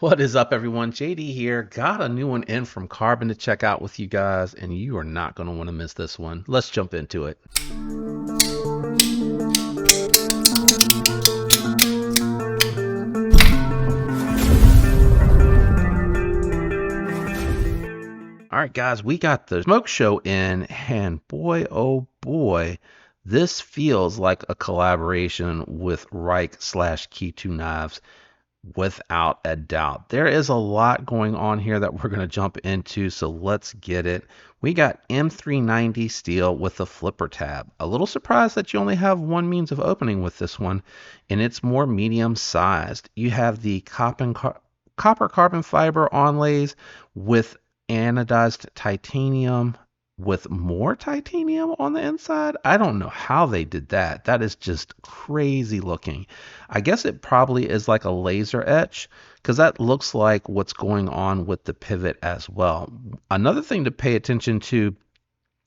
What is up, everyone? JD here. Got a new one in from Karbon to check out with you guys, and you are not going to want to miss this one. Let's jump into it. All right, guys, we got the Smoke Show in, and boy, oh boy, this feels like a collaboration with Reich slash Key 2 Knives. Without a doubt. There is a lot going on here that we're going to jump into, so let's get it. We got M390 steel with a flipper tab. A little surprised that you only have one means of opening with this one, and it's more medium sized. You have the copper carbon fiber onlays with anodized titanium with more titanium on the inside. I don't know how they did that. That is just crazy looking. I guess it probably is like a laser etch because that looks like what's going on with the pivot as well. Another thing to pay attention to,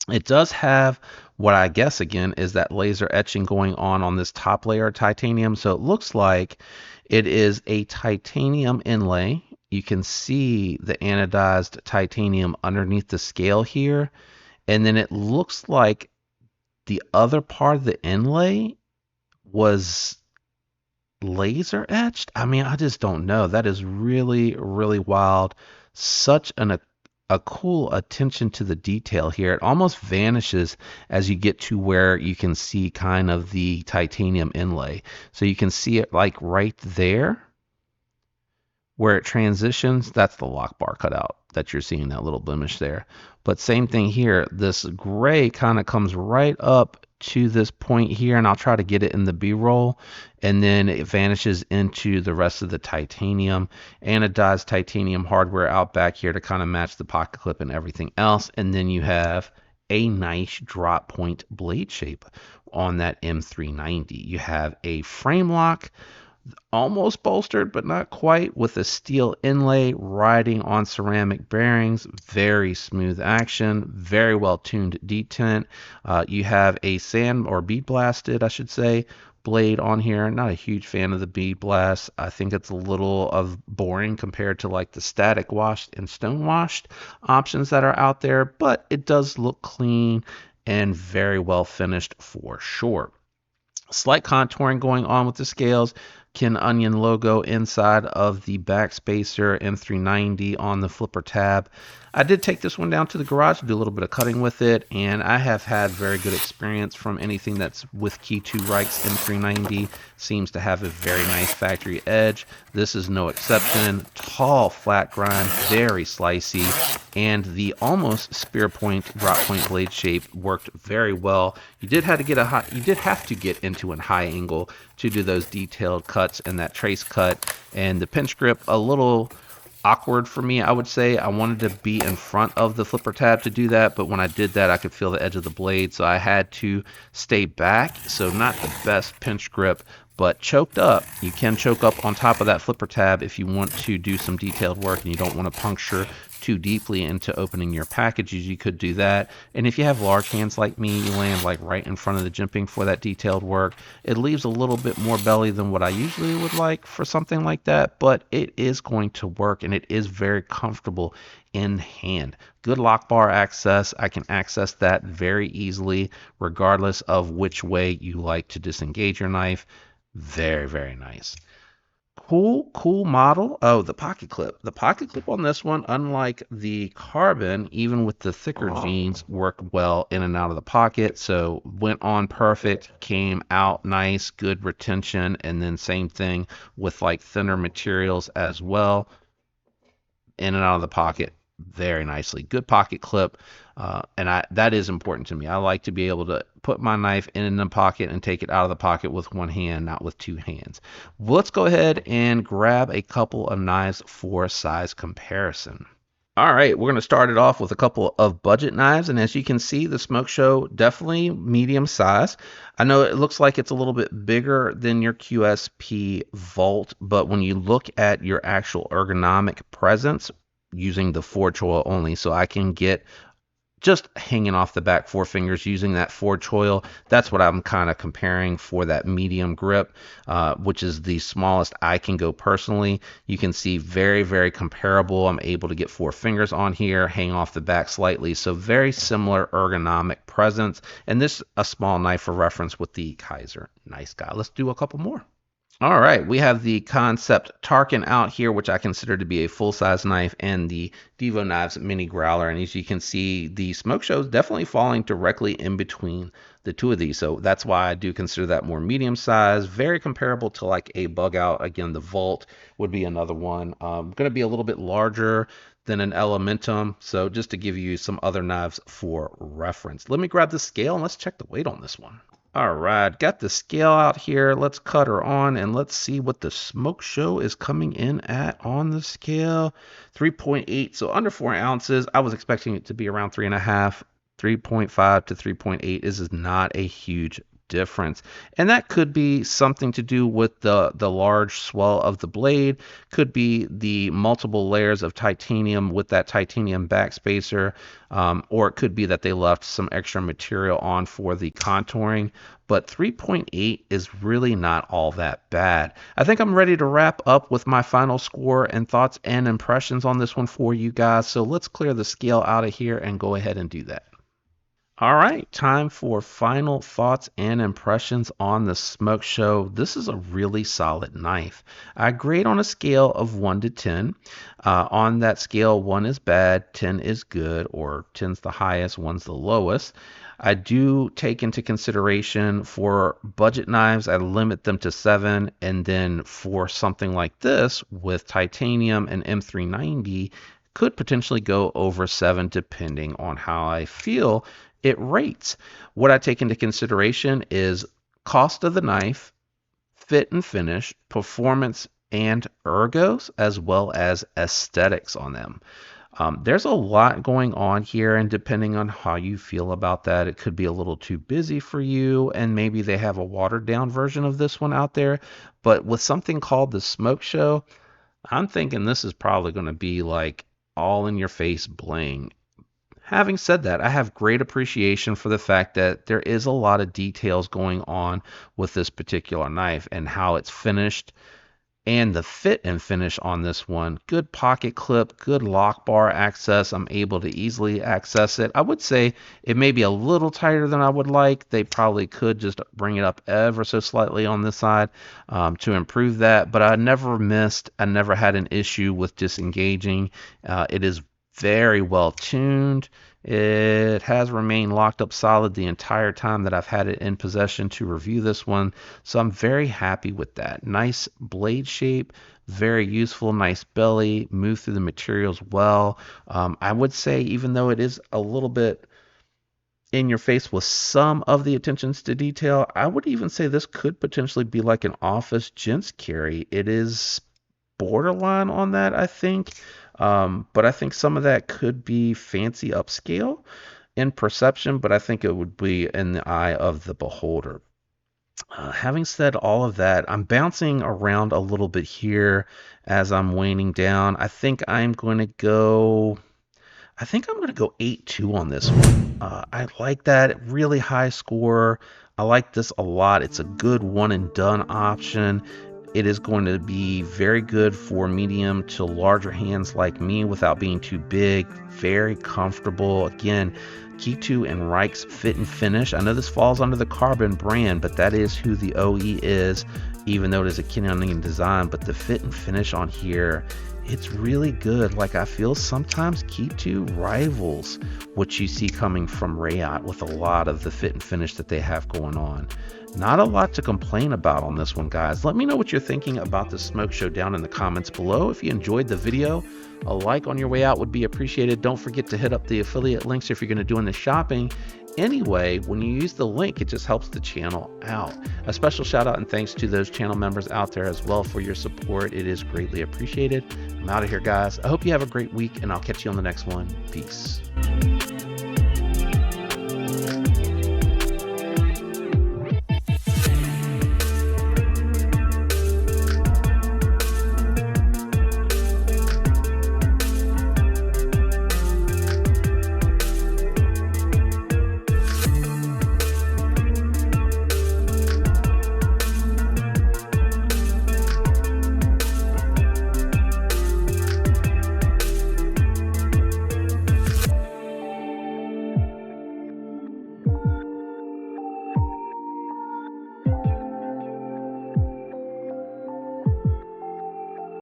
it does have what I guess again is that laser etching going on this top layer of titanium. So it looks like it is a titanium inlay. You can see the anodized titanium underneath the scale here. And then it looks like the other part of the inlay was laser etched. I mean, I just don't know. That is really, really wild. Such a cool attention to the detail here. It almost vanishes as you get to where you can see kind of the titanium inlay. So you can see it like right there where it transitions. That's the lock bar cutout that you're seeing, that little blemish there. But same thing here. This gray kind of comes right up to this point here, and I'll try to get it in the B-roll, and then it vanishes into the rest of the titanium. Anodized titanium hardware out back here to kind of match the pocket clip and everything else. And then you have a nice drop point blade shape on that M390. You have a frame lock, almost bolstered but not quite, with a steel inlay riding on ceramic bearings. Very smooth action, very well tuned detent. You have a sand or bead blasted, I should say, blade on here. Not a huge fan of the bead blast. I think it's a little of boring compared to like the static washed and stone washed options that are out there, but it does look clean and very well finished for sure. Slight contouring going on with the scales. Kin Onion logo inside of the backspacer M390 on the flipper tab. I did take this one down to the garage to do a little bit of cutting with it, and I have had very good experience from anything that's with Key 2 Reich's M390. Seems to have a very nice factory edge. This is no exception. Tall, flat grind, very slicey, and the almost spear point drop point blade shape worked very well. You did have to get into a high angle to do those detailed cuts and that trace cut, and the pinch grip a little awkward for me, I would say. I wanted to be in front of the flipper tab to do that, but when I did that, I could feel the edge of the blade, so I had to stay back. So not the best pinch grip, but choked up. You can choke up on top of that flipper tab if you want to do some detailed work and you don't want to puncture too deeply into opening your packages. You could do that. And if you have large hands like me, you land like right in front of the jimping for that detailed work. It leaves a little bit more belly than what I usually would like for something like that, but it is going to work and it is very comfortable in hand. Good lock bar access. I can access that very easily regardless of which way you like to disengage your knife. Very, very nice. Cool model. Oh, the pocket clip. The pocket clip on this one, unlike the Karbon, even with the thicker jeans, worked well in and out of the pocket. So went on perfect, came out nice, good retention, and then same thing with like thinner materials as well, in and out of the pocket very nicely. Good pocket clip, and that is important to me. I like to be able to put my knife in the pocket and take it out of the pocket with one hand, not with two hands. Let's go ahead and grab a couple of knives for size comparison. All right, we're going to start it off with a couple of budget knives, and as you can see, the Smoke Show definitely medium size. I know it looks like it's a little bit bigger than your QSP Volt, but when you look at your actual ergonomic presence, using the forge oil only, so I can get just hanging off the back forefingers using that forge choil. That's what I'm kind of comparing for that medium grip, which is the smallest I can go personally. You can see very, very comparable. I'm able to get 4 fingers on here, hang off the back slightly. So very similar ergonomic presence. And this a small knife for reference with the Kaiser. Nice guy. Let's do a couple more. All right, we have the Concept Tarkin out here, which I consider to be a full-size knife, and the Devo Knives Mini Growler. And as you can see, the Smokeshow is definitely falling directly in between the two of these. So that's why I do consider that more medium size, very comparable to like a Bug Out. Again, the Volt would be another one. Going to be a little bit larger than an Elementum. So just to give you some other knives for reference. Let me grab the scale and let's check the weight on this one. All right, got the scale out here. Let's cut her on and let's see what the Smokeshow is coming in at on the scale. 3.8, so under 4 ounces. I was expecting it to be around 3.5. 3.5 to 3.8 is not a huge difference, and that could be something to do with the large swell of the blade, could be the multiple layers of titanium with that titanium backspacer, or it could be that they left some extra material on for the contouring. But 3.8 is really not all that bad. I think I'm ready to wrap up with my final score and thoughts and impressions on this one for you guys. So let's clear the scale out of here and go ahead and do that. All right, time for final thoughts and impressions on the Smokeshow. This is a really solid knife. I grade on a scale of 1 to 10. On that scale, 1 is bad, 10 is good, or 10's the highest, 1's the lowest. I do take into consideration for budget knives, I limit them to 7, and then for something like this with titanium and M390, could potentially go over 7 depending on how I feel it rates. What I take into consideration is cost of the knife, fit and finish, performance, and ergos, as well as aesthetics on them. There's a lot going on here, and depending on how you feel about that, it could be a little too busy for you, and maybe they have a watered down version of this one out there. But with something called the Smokeshow, I'm thinking this is probably going to be like all in your face bling. Having said that, I have great appreciation for the fact that there is a lot of details going on with this particular knife and how it's finished, and the fit and finish on this one. Good pocket clip, good lock bar access. I'm able to easily access it. I would say it may be a little tighter than I would like. They probably could just bring it up ever so slightly on this side to improve that, but I never missed. I never had an issue with disengaging. It is very well tuned. It has remained locked up solid the entire time that I've had it in possession to review this one, so I'm very happy with that. Nice blade shape, very useful, nice belly, move through the materials well. I would say, even though it is a little bit in your face with some of the attentions to detail, I would even say this could potentially be like an office gents carry. It is borderline on that, I think. But I think some of that could be fancy upscale in perception, but I think it would be in the eye of the beholder. Having said all of that, I'm bouncing around a little bit here as I'm waning down. I think I'm going to go 8.2 on this one. I like that really high score. I like this a lot. It's a good one and done option. It is going to be very good for medium to larger hands like me without being too big. Very comfortable. Again, K2 and Reich's fit and finish. I know this falls under the Karbon brand, but that is who the OE is, even though it is a Kenyan design. But the fit and finish on here, it's really good. Like, I feel sometimes K2 rivals what you see coming from Rayot with a lot of the fit and finish that they have going on. Not a lot to complain about on this one, guys. Let me know what you're thinking about the Smokeshow down in the comments below. If you enjoyed the video, a like on your way out would be appreciated. Don't forget to hit up the affiliate links if you're going to do any shopping. Anyway, when you use the link, it just helps the channel out. A special shout out and thanks to those channel members out there as well for your support. It is greatly appreciated. I'm out of here, guys. I hope you have a great week, and I'll catch you on the next one. Peace.